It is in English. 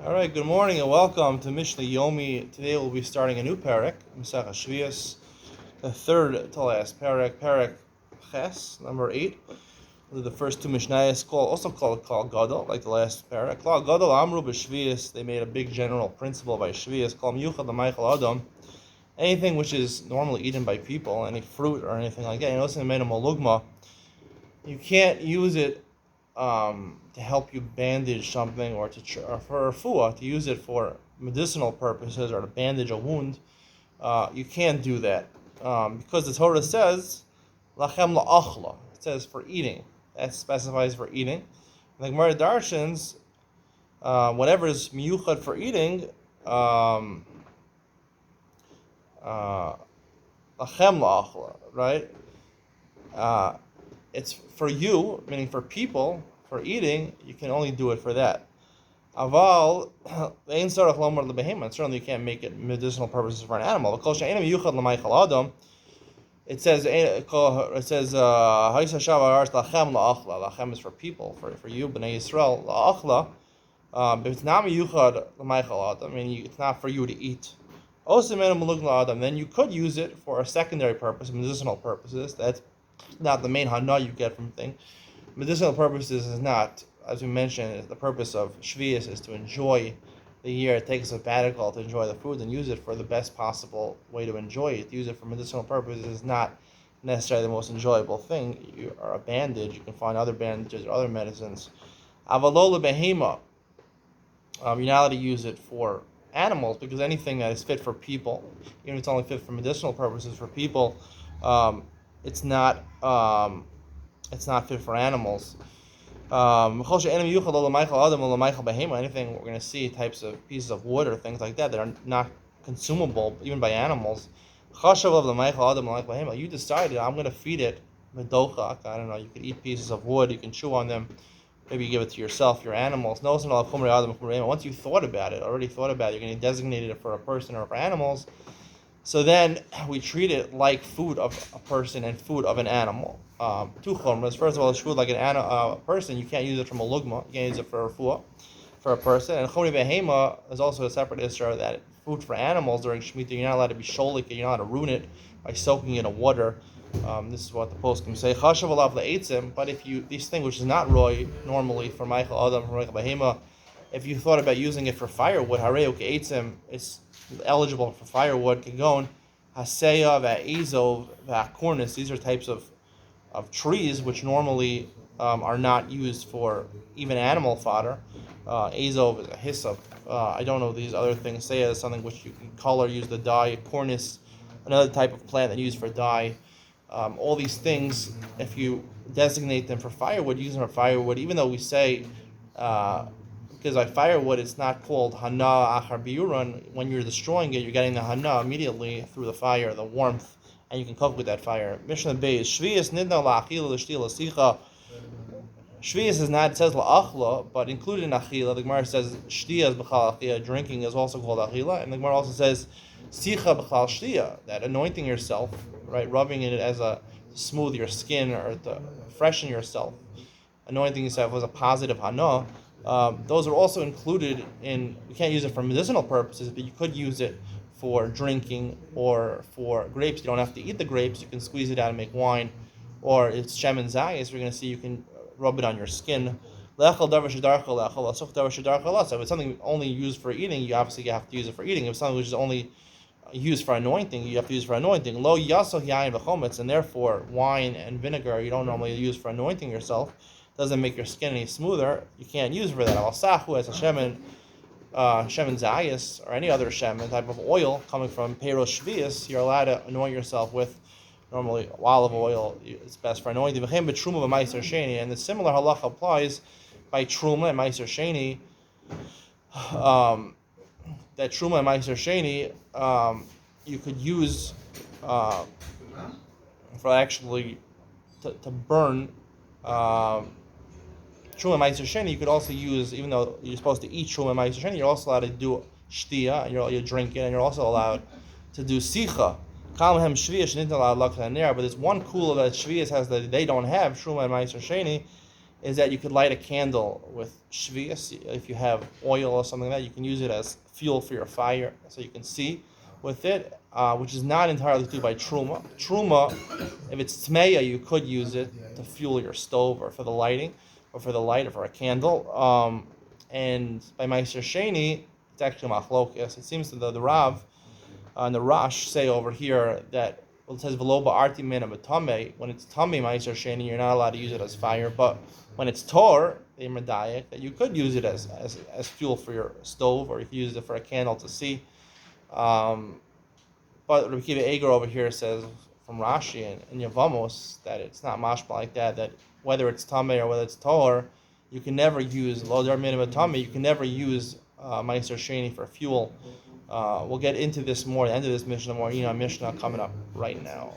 All right, good morning and welcome to Mishna Yomi. Today we'll be starting a new parak, Sheviis, the third to last parak Ches, number 8. The first two Mishnayos also called Klal Gadol, like the last parak. Klal Gadol Amru b'Shvius. They made a big general principle by Sheviis called Miyuchad l'Meichel Adam. Anything which is normally eaten by people, any fruit or anything like that, you notice in the Malugma, you can't use it to help you bandage something or or for refuah, to use it for medicinal purposes or to bandage a wound. You can't do that because the Torah says lachem la'achla. It says for eating. That specifies for eating. Like Gemara Darshans, whatever is miyuchad for eating, lachem la'achla, right? It's for you, meaning for people, for eating, you can only do it for that. Aval, certainly you can't make it medicinal purposes for an animal. It says, lachem is for people, for you, B'nai Yisrael, la'achla. If it's not miyuchad l'meichel adam, I mean, it's not for you to eat. Then you could use it for a secondary purpose, medicinal purposes. That's not the main hana you get from thing. Medicinal purposes is not, as we mentioned, the purpose of Sheviis is to enjoy the year, take a sabbatical to enjoy the food and use it for the best possible way to enjoy it. To use it for medicinal purposes is not necessarily the most enjoyable thing. You are a bandage, you can find other bandages or other medicines. Avalola behema, you're not allowed to use it for animals because anything that is fit for people, even if it's only fit for medicinal purposes for people, it's not fit for animals. Anything we're going to see types of pieces of wood or things like that are not consumable even by animals. You decided I'm going to feed it medochak. I don't know. You could eat pieces of wood. You can chew on them. Maybe you give it to yourself, your animals. Once you thought about it, you're going to designate it for a person or for animals. So then we treat it like food of a person and food of an animal. Two chumras. First of all, it's food like a person. You can't use it from a lugma. You can't use it for a refuah, for a person. And chumri behema is also a separate issue that food for animals during Shemitah, you're not allowed to be sholik, you're not allowed to ruin it by soaking it in water. This is what the poskim say. Chashav alav le'etzim. But if this thing which is not roy normally for Meichel Adam, for Meichel Behema, if you thought about using it for firewood, hareu ke'etzim, it's eligible for firewood. Kagon, haseya, va'ezov, va'kornis. These are types of trees which normally are not used for even animal fodder. Azov is a hyssop. I don't know these other things. Seya is something which you can color, use the dye. Cornis, another type of plant that you use for dye. All these things, if you designate them for firewood, use them for firewood, even though we say, because by firewood it's not called hana achar biuran. When you're destroying it, you're getting the hana immediately through the fire, the warmth, and you can cook with that fire. Mishna Beis, Sheviis nidna la'achila l'shtil l'sicha. Sheviis is not, it says la'achla, but included in achila, the Gemara says shtia is b'chal achila, drinking is also called achila, and the Gemara also says sicha b'chal shtia, that anointing yourself, right, rubbing it as to smooth your skin or to freshen yourself, anointing yourself was a positive hana. Those are also included in, you can't use it for medicinal purposes, but you could use it for drinking or for grapes. You don't have to eat the grapes, you can squeeze it out and make wine, or it's shemen zayis, we're going to see you can rub it on your skin. If it's something only used for eating, you obviously have to use it for eating. If it's something which is only used for anointing, you have to use for anointing. Lo yasoch yain v'chometz, and therefore wine and vinegar you don't normally use for anointing yourself. Doesn't make your skin any smoother. You can't use it for that. Al-sahu as a shemen zayis or any other shemen type of oil coming from Peiros Sheviis, you're allowed to anoint yourself with. Normally, olive oil is best for anointing. And the similar halacha applies by truma and meiser sheni. That truma and meiser sheni you could use for actually to burn. Truma meiser sheni you could also use, even though you're supposed to eat truma meiser sheni, you're also allowed to do shtia, and you're drinking, and you're also allowed to do sicha. But there's one kula that Sheviis has that they don't have, Truma and Meiser Sheni, is that you could light a candle with Sheviis. If you have oil or something like that, you can use it as fuel for your fire, so you can see with it, which is not entirely true by Truma. Truma, if it's Tmeya, you could use it to fuel your stove or for the lighting, or for the light, or for a candle. And by Meiser Sheni, it's actually Machlokes. It seems that the Rav and the Rash say over here that, well, it says Veloba Arti Mina Batame. When it's Tame Meiser Sheni, you're not allowed to use it as fire, but when it's Tor, the Medayek, that you could use it as fuel for your stove, or you could use it for a candle to see. But Rabbi Kiva Eger over here says from Rashi and Yavamos that it's not mashma like that. That whether it's tamei or whether it's tor, you can never use lo dar minimum tamei. You can never use meiser sheni for fuel. We'll get into this more. The end of this Mishnah more. Mishna coming up right now.